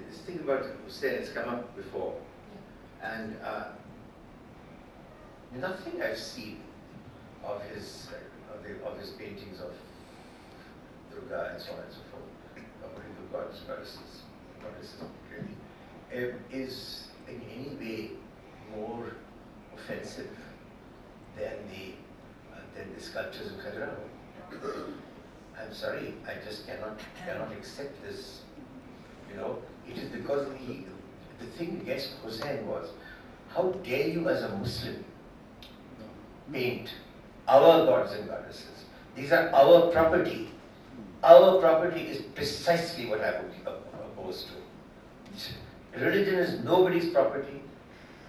this thing about Hussein has come up before, and nothing I've seen of his paintings of Durga and so on and so forth, of Hindu goddesses really, is in any way more offensive than the sculptures of Khajuraho. I'm sorry, I just cannot accept this. It is because the thing against Hussein was, how dare you as a Muslim paint our gods and goddesses? These are our property. Our property is precisely what I would be opposed to. Religion is nobody's property.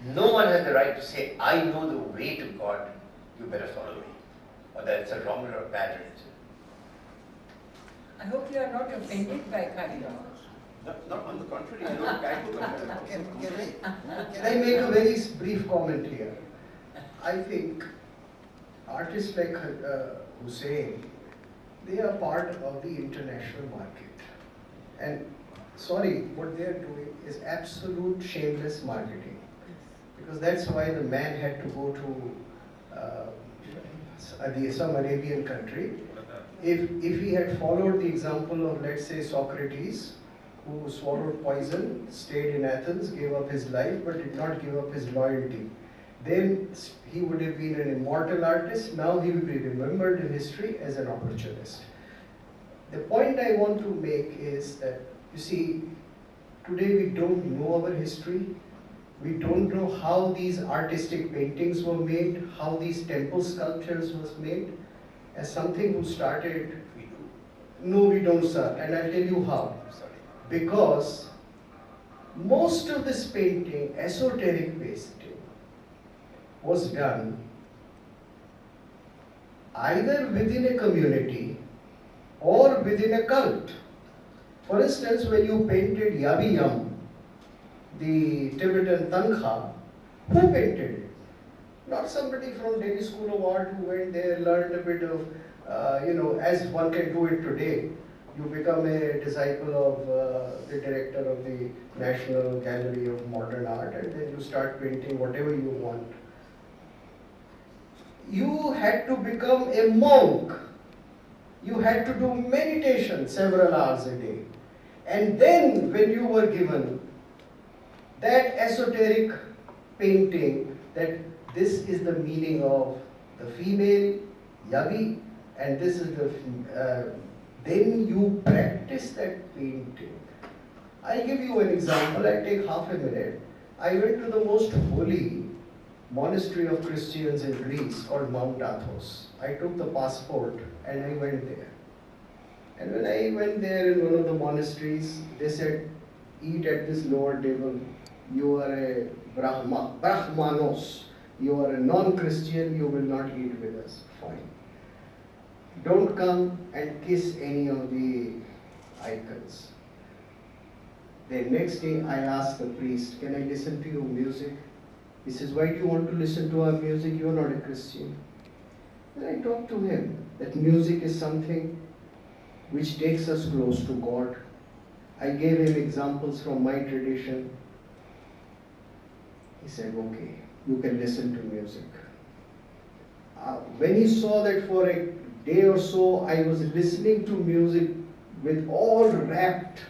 No one has the right to say, I know the way to God, you better follow me. Or that it's a wrong or a bad religion. I hope you are not offended by Khajuraho. Not on the contrary, I don't try to Can I make a very brief comment here? I think artists like Hussein, they are part of the international market. And sorry, what they are doing is absolute shameless marketing. Because that's why the man had to go to some Arabian country. If he had followed the example of, let's say, Socrates, who swallowed poison, stayed in Athens, gave up his life, but did not give up his loyalty, then he would have been an immortal artist. Now he will be remembered in history as an opportunist. The point I want to make is that, you see, today we don't know our history. We don't know how these artistic paintings were made, how these temple sculptures was made. As something who started, we do. No, we don't, sir, and I'll tell you how. Because most of this painting, esoteric painting, was done either within a community or within a cult. For instance, when you painted Yabi Yam, the Tibetan Tangha, who painted it? Not somebody from Delhi School of Art who went there, learned a bit of, as one can do it today. You become a disciple of the director of the National Gallery of Modern Art, and then you start painting whatever you want. You had to become a monk. You had to do meditation several hours a day. And then when you were given that esoteric painting, that this is the meaning of the female, Yabi, and this is the then you practice that painting. I'll give you an example. I'll take half a minute. I went to the most holy monastery of Christians in Greece called Mount Athos. I took the passport and I went there. And when I went there in one of the monasteries, they said, eat at this lower table. You are a Brahmanos. You are a non-Christian, you will not eat with us. Fine. Don't come and kiss any of the icons. The next day I asked the priest, can I listen to your music? He says, why do you want to listen to our music? You are not a Christian. Then I talked to him that music is something which takes us close to God. I gave him examples from my tradition. He said, okay, you can listen to music. When he saw that for a day or so I was listening to music with all rapt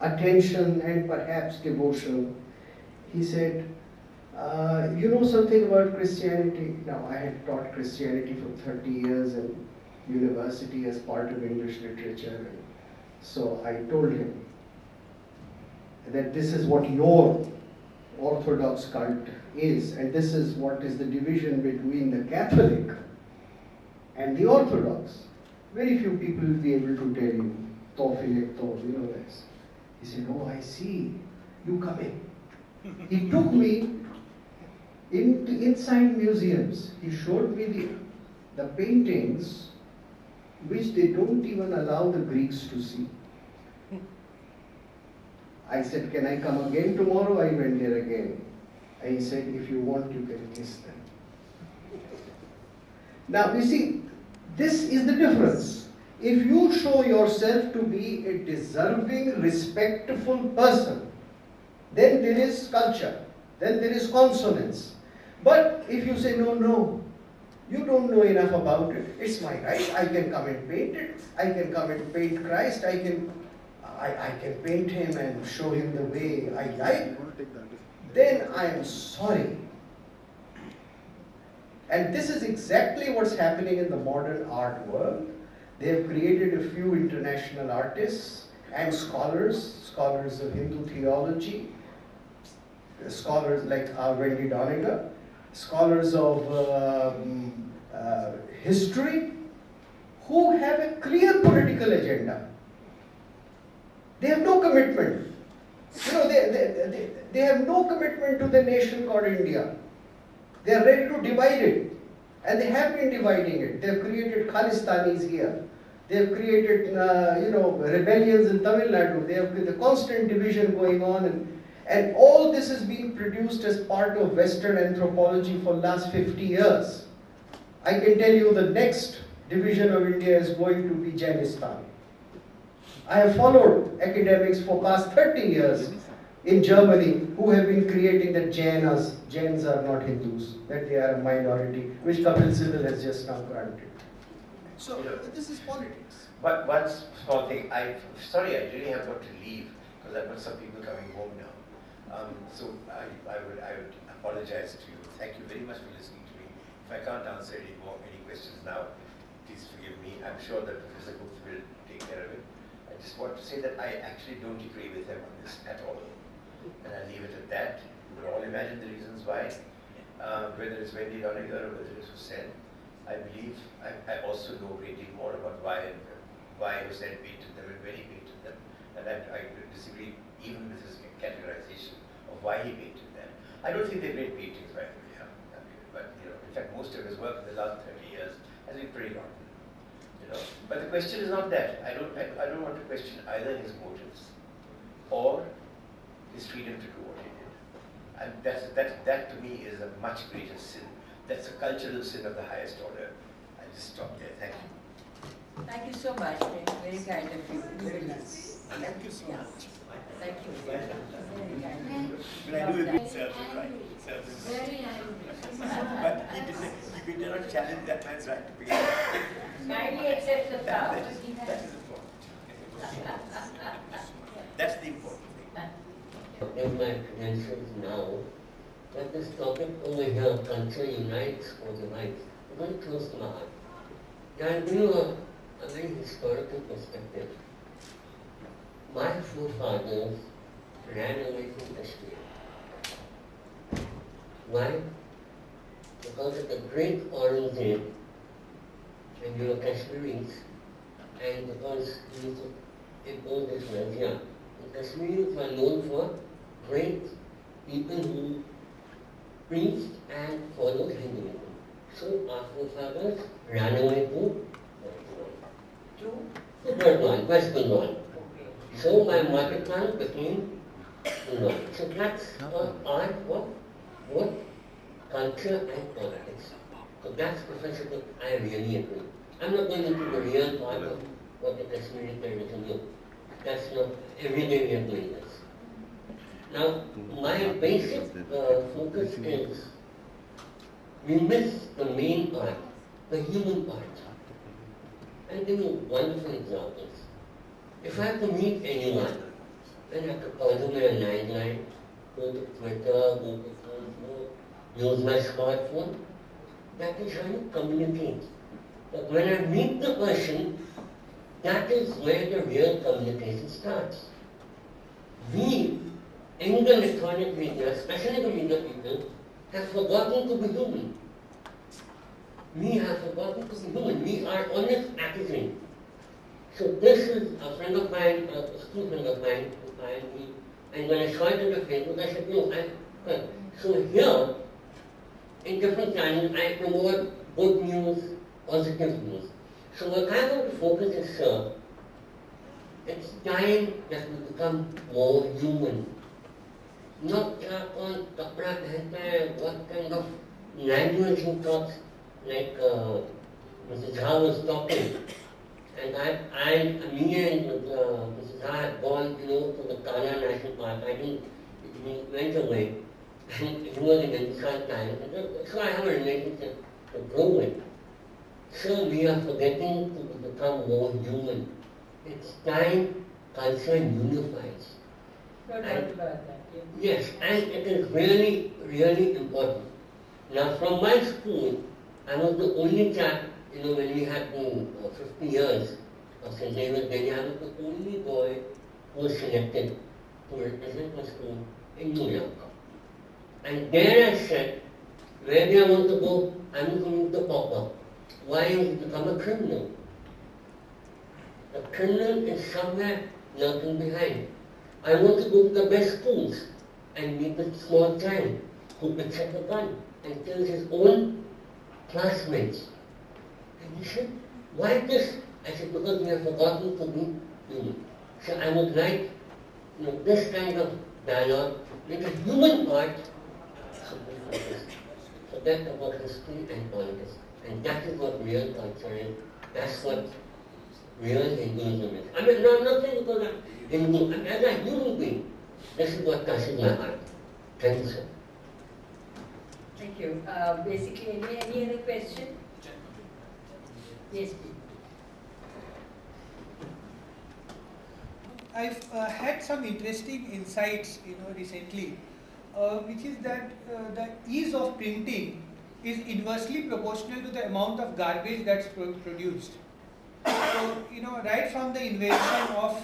attention and perhaps devotion, he said, you know something about Christianity? Now, I had taught Christianity for 30 years in university as part of English literature. So I told him that this is what your Orthodox cult is, and this is what is the division between the Catholic and the Orthodox. Very few people will be able to tell you, you know this. He said, oh, I see, you come in. He took me inside museums. He showed me the paintings which they don't even allow the Greeks to see. I said, can I come again tomorrow? I went there again. And he said, if you want, you can kiss them. Now, you see, this is the difference. if you show yourself to be a deserving, respectful person, then there is culture, then there is consonance. But if you say, no, no, you don't know enough about it, it's my right, I can come and paint it, I can come and paint Christ, I can paint him and show him the way I like, then I am sorry. And this is exactly what's happening in the modern art world. They have created a few international artists and scholars of Hindu theology, scholars like Wendy Doniger, scholars of history, who have a clear political agenda. They have no commitment. You know, they have no commitment to the nation called India. They are ready to divide it. And they have been dividing it. They have created Khalistanis here. They have created, rebellions in Tamil Nadu. They have the constant division going on. And all this is being produced as part of Western anthropology for the last 50 years. I can tell you the next division of India is going to be Jainistan. I have followed academics for past 30 years in Germany who have been creating that Jains are not Hindus, that they are a minority, which Kapil Sibal has just now granted. So this is politics. But one small thing, sorry, I really have got to leave because I've got some people coming home now. So I would apologize to you. Thank you very much for listening to me. If I can't answer any questions now, please forgive me. I'm sure that Professor Gupt will take care of it. I just want to say that I actually don't agree with him on this at all. And I'll leave it at that. You can all imagine the reasons why, whether it's Wendy Doniger or whether it's Hussain. I believe I also know a great deal more about why Hussain painted them and when he painted them. And I disagree even with his categorization of why he painted them. I don't think they're great paintings, by the way. But in fact, most of his work in the last 30 years has been pretty rotten. But the question is not that. I don't want to question either his motives or his freedom to do what he did. And that to me is a much greater sin. That's a cultural sin of the highest order. I'll just stop there. Thank you. Thank you so much. Very kind of you. Very nice. Thank you so much. Thank you. Very kind. But I do agree with right? Very angry. But we did not challenge that man's right to begin. Kindly accept the power. That is important. That's the important thing. In my credentials now, that this topic over here, culture unites or divides, is very close to my heart. I'll give you a very historical perspective. My forefathers ran away from Kashmir. Why? Because of the great Aurangzeb, and they were Kashmiris, and because he used to impose this razia. The Kashmiris were known for great people who preached and followed Hinduism. So our forefathers ran away to Bengal, West Bengal. So my mother tongue became Bengal. So that's art, what culture and politics. So that's Professor Gupt, I really agree. I'm not going into the real part of what the Kashmiri tradition is. That's not every day we are doing this. Now, my basic focus is we miss the main part, the human part. I'll give you wonderful examples. If I have to meet anyone, then I have to call them in a landline, go to Twitter, go to Facebook, use my smartphone. That is how you communicate. But when I meet the person, that is where the real communication starts. We, in the electronic media, especially the media people, have forgotten to be human. We have forgotten to be human. We are honest packaging. So this is a friend of mine, a school friend of mine, who hired me. And when I saw it on the Facebook, I said, no, so here, in different channels, I promote good news, positive news. So what I want to focus is, sir, it's time that we become more human. Not on kapra pehanta hai, what kind of language he talks, like Mr. Jha was talking. And me and Mrs. I had gone, to the Kala National Park. I think he went away, and he was in exile time. So I have a relationship to grow with. So we are forgetting to become more human. It's time culture unifies. No doubt about that. Yeah. Yes, and it is really, really important. Now, from my school, I was the only chap, when we had 50 years of St. David's Day, I was the only boy who was selected to represent my school in New York. And there I said, where do I want to go? I'm going to pauper. Why have you become a criminal? The criminal is somewhere lurking behind. I want to go to the best schools and meet a small child who picks up a gun and kills his own classmates. And he said, why this? I said, because we have forgotten to be human. So I would like this kind of dialogue with a human part. Forget about history and politics. And that is what real culture is. That's what real Hinduism is. I mean, no, I'm not saying because I'm Hindu. I'm as a human being. This is what touches my heart. Thank you, sir. Thank you. Basically, any other question? Yes, please. I've had some interesting insights, recently, which is that the ease of printing is inversely proportional to the amount of garbage that's produced. So, right from the invention of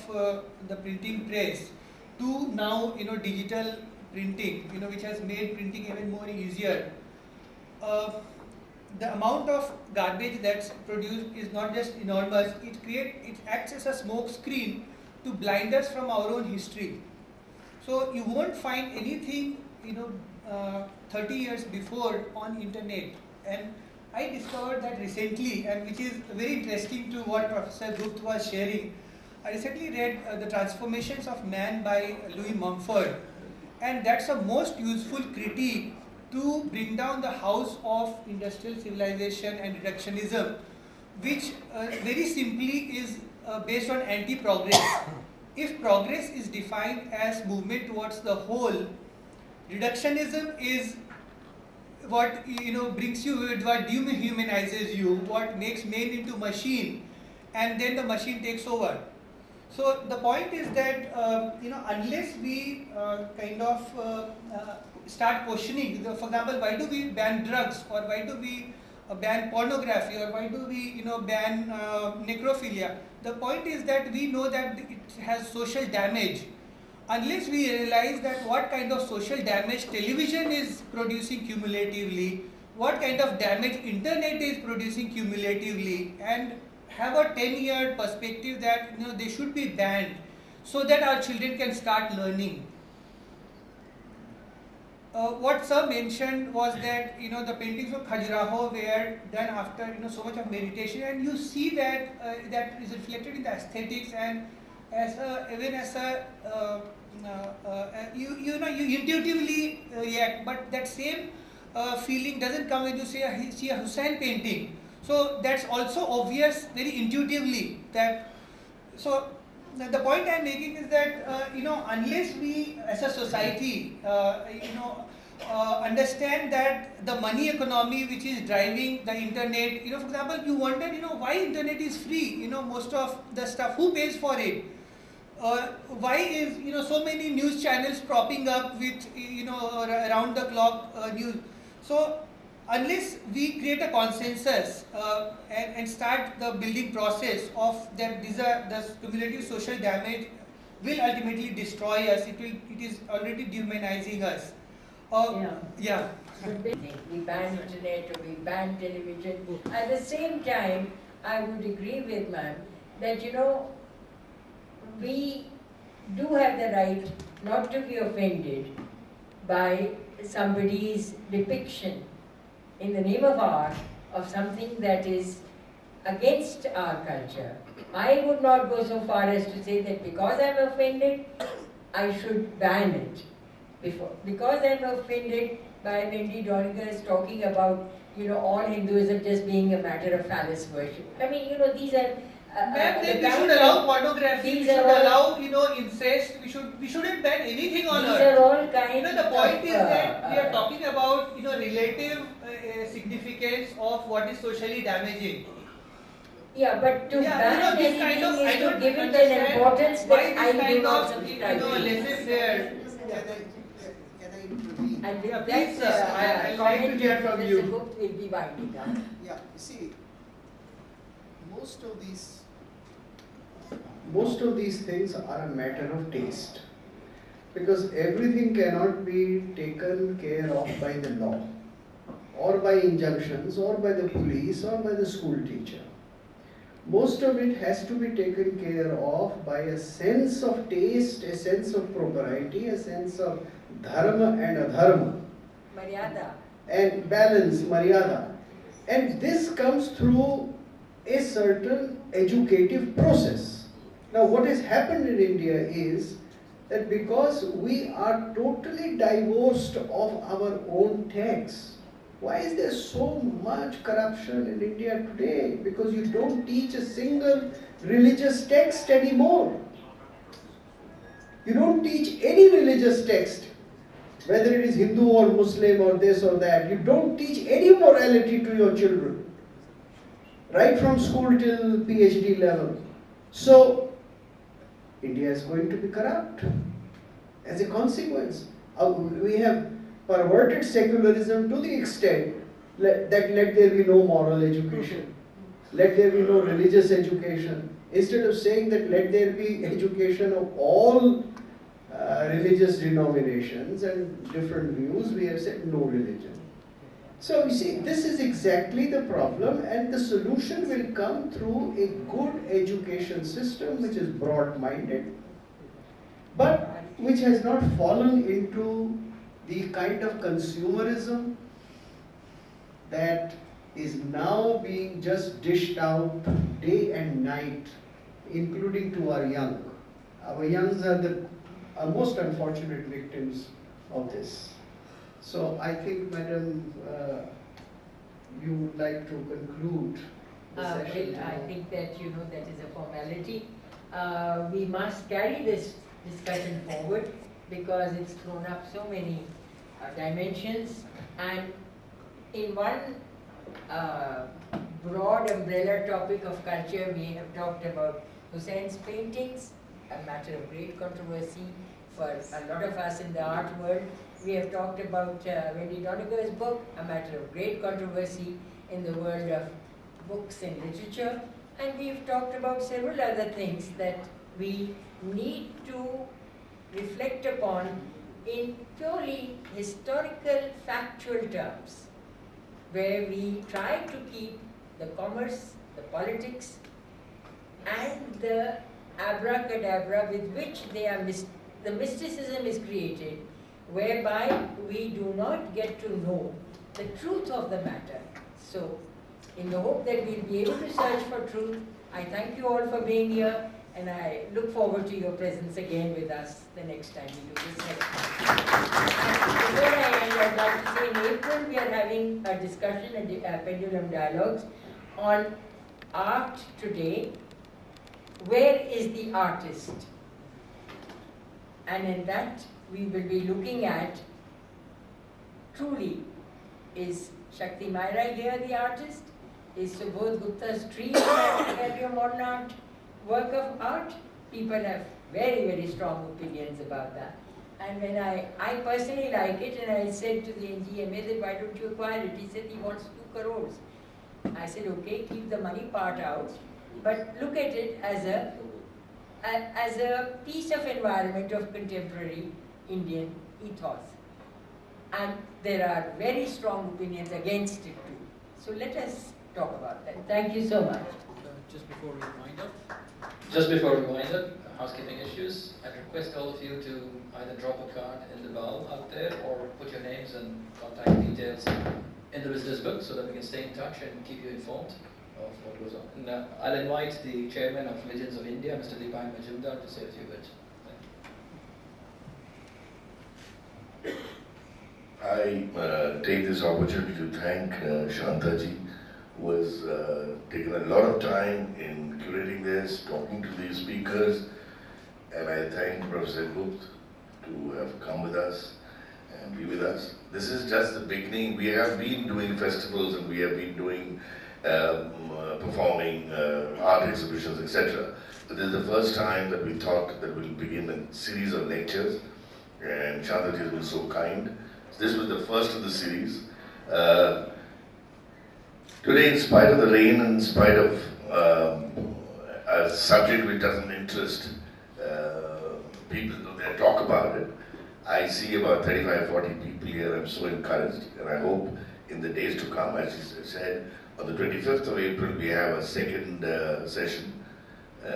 the printing press to now, digital printing, which has made printing even more easier. The amount of garbage that's produced is not just enormous, it acts as a smoke screen to blind us from our own history. So you won't find anything, 30 years before on internet. And I discovered that recently, and which is very interesting to what Professor Gupt was sharing. I recently read The Transformations of Man by Louis Mumford, and that's a most useful critique to bring down the house of industrial civilization and reductionism, which very simply is based on anti-progress. If progress is defined as movement towards the whole, reductionism is what brings you, what dehumanizes you, what makes man into machine, and then the machine takes over. So the point is that unless we start questioning, for example, why do we ban drugs, or why do we ban pornography, or why do we ban necrophilia? The point is that we know that it has social damage. Unless we realize that what kind of social damage television is producing cumulatively, what kind of damage internet is producing cumulatively, and have a 10-year perspective that they should be banned so that our children can start learning. What Sir mentioned was that the paintings of Khajuraho were done after so much of meditation, and you see that that is reflected in the aesthetics, and even as you intuitively react, but that same feeling doesn't come when you see a Hussain painting. So that's also obvious very intuitively. So the point I'm making is that unless we as a society understand that the money economy which is driving the internet, for example, you wonder why internet is free, most of the stuff, who pays for it? Why is so many news channels propping up with around the clock news? So unless we create a consensus and start the building process of that, the cumulative social damage will ultimately destroy us. It is already dehumanizing us. Yeah. We ban internet or we ban television. At the same time, I would agree with ma'am that we do have the right not to be offended by somebody's depiction in the name of art of something that is against our culture. I would not go so far as to say that because I'm offended, I should ban it. Because I'm offended by Wendy Doniger's talking about all Hinduism just being a matter of phallus worship. I mean, these are Ma'am, then the we kind should of- allow pornography, we these should are all- allow, incest, we shouldn't ban anything on These earth. are all kinds The point is that of, we are talking about, relative significance of what is socially damaging. yeah, but to Yeah, ban this anything kind of, is I to don't give it an understand importance why that this I do kind not of, subscribe to. laissez-faire. Can I intervene? And with Yeah, that, please, sir, I'd like to comment hear of from Mr. you. Gupt will be winding up. Yeah, you see, most of these things are a matter of taste, because everything cannot be taken care of by the law, or by injunctions, or by the police, or by the school teacher. Most of it has to be taken care of by a sense of taste, a sense of propriety, a sense of dharma and adharma, Maryada. and balance, maryada. And this comes through a certain educative process. Now, what has happened in India is that because we are totally divorced of our own texts, why is there so much corruption in India today? Because you don't teach a single religious text anymore. You don't teach any religious text, whether it is Hindu or Muslim or this or that. You don't teach any morality to your children, right from school till PhD level. So, India is going to be corrupt as a consequence. We have perverted secularism to the extent that let there be no moral education, let there be no religious education. Instead of saying that let there be education of all religious denominations and different views, we have said no religion. So you see, this is exactly the problem, and the solution will come through a good education system which is broad-minded, but which has not fallen into the kind of consumerism that is now being just dished out day and night, including to our young. Our youngs are the most unfortunate victims of this. So I think, Madam, you would like to conclude the session. Well, I think that that is a formality. We must carry this discussion forward because it's thrown up so many dimensions, and in one broad umbrella topic of culture, we have talked about Hussein's paintings, a matter of great controversy for a lot of us in the art world. We have talked about Wendy Doniger's book, a matter of great controversy in the world of books and literature, and we've talked about several other things that we need to reflect upon in purely historical, factual terms, where we try to keep the commerce, the politics, and the abracadabra with which they are the mysticism is created, whereby we do not get to know the truth of the matter. So, in the hope that we'll be able to search for truth, I thank you all for being here, and I look forward to your presence again with us the next time we do this session. And before I end, I'd like to say in April we are having a discussion at Pendulum Dialogues on art today. Where is the artist? And in that we will be looking at, truly, is Shakti Myra here the artist? Is Subodh Gupta's tree a modern art work of art? People have very, very strong opinions about that. And when I personally like it, and I said to the NGMA that why don't you acquire it? He said he wants 2 crores. I said, okay, keep the money part out, but look at it as a piece of environment of contemporary Indian ethos. And there are very strong opinions against it too. So let us talk about that. Thank you so much. Just before we wind up, housekeeping issues, I'd request all of you to either drop a card in the bowl out there or put your names and contact details in the visitors book so that we can stay in touch and keep you informed of what goes on. And I'll invite the chairman of Legends of India, Mr. Deepak Majumdar, to say a few words. I take this opportunity to thank Shanta ji, who has taken a lot of time in curating this, talking to these speakers, and I thank Professor Gupt to have come with us and be with us. This is just the beginning. We have been doing festivals and we have been doing performing art exhibitions, etc. But this is the first time that we thought that we'll begin a series of lectures, and Shanta has been so kind. This was the first of the series. Today, in spite of the rain and in spite of a subject which doesn't interest people, though they talk about it, I see about 35, 40 people here. I'm so encouraged, and I hope in the days to come, as you said, on the 25th of April, we have a second session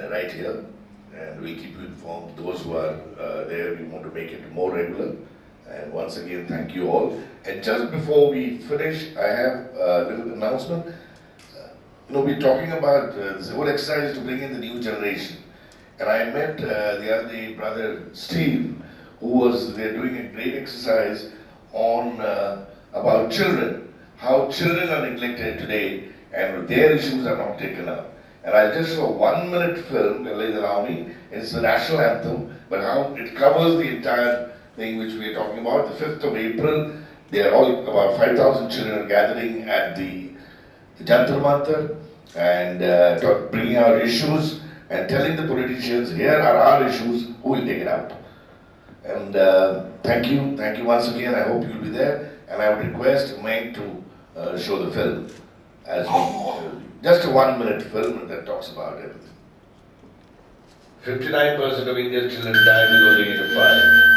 right here, and we'll keep you informed. Those who are there, we want to make it more regular. And once again, thank you all. And just before we finish, I have a little announcement. We're talking about this whole exercise to bring in the new generation. And I met the other day brother Steve, they're doing a great exercise on about children, how children are neglected today and their issues are not taken up. And I just saw a 1-minute film, please allow me, it's the national anthem, but how it covers the entire thing which we are talking about. The 5th of April, they are all, about 5,000 children gathering at the Jantar Mantar and bringing out issues and telling the politicians, here are our issues, who will take it out. And thank you once again. I hope you'll be there. And I would request Mike to show the film. Just a 1-minute film that talks about everything. 59% of Indian children die below the age of 5.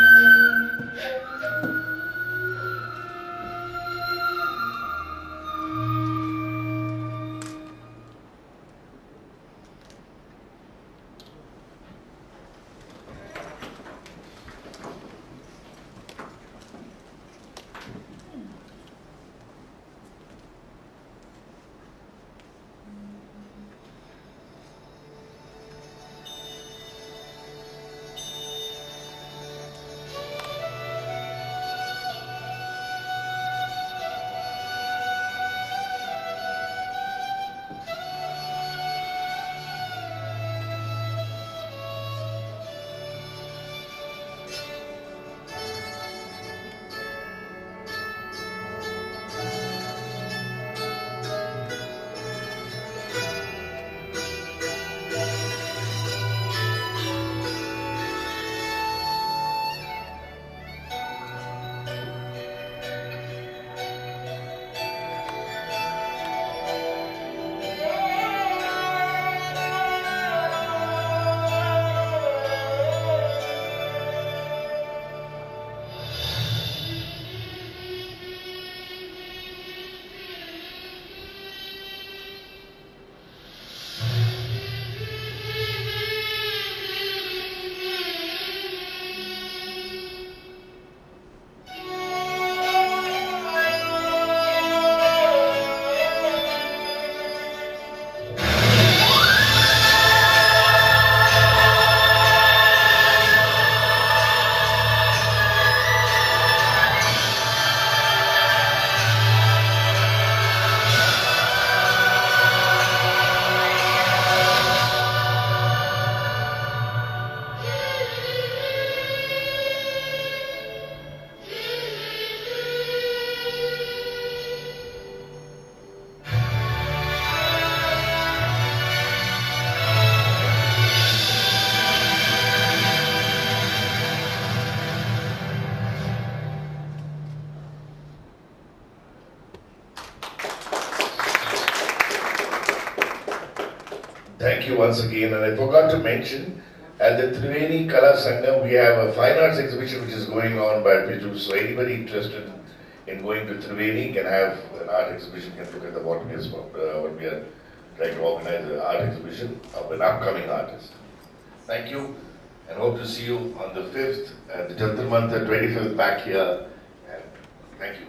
Thank you once again, and I forgot to mention, at the Triveni Kala Sangam, we have a fine arts exhibition which is going on by Piju, so anybody interested in going to Triveni can have an art exhibition, can look at the what we are trying to organize an art exhibition of an upcoming artist. Thank you, and hope to see you on the 5th, and the Jantar Mantar 25th back here, and thank you.